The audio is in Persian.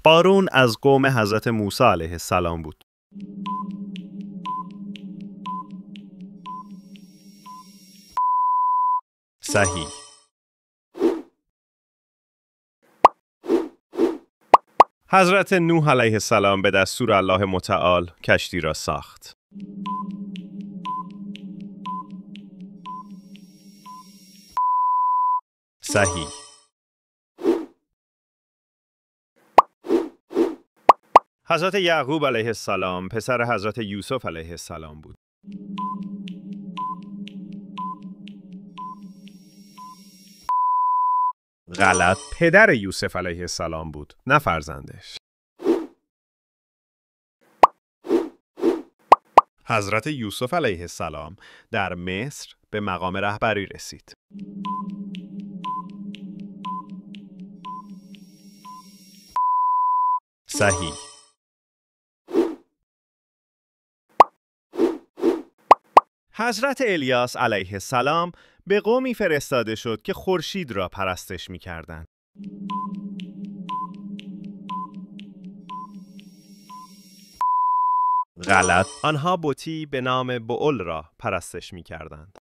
قارون از قوم حضرت موسی علیه السلام بود. صحیح. حضرت نوح علیه السلام به دستور الله متعال کشتی را ساخت. صحیح. حضرت یعقوب علیه السلام پسر حضرت یوسف علیه السلام بود. غلط. پدر یوسف علیه السلام بود، نه فرزندش. حضرت یوسف علیه السلام در مصر به مقام رهبری رسید. صحیح. حضرت الیاس علیه السلام به قومی فرستاده شد که خورشید را پرستش می‌کردند. غلط. آنها بتی به نام بعل را پرستش می‌کردند.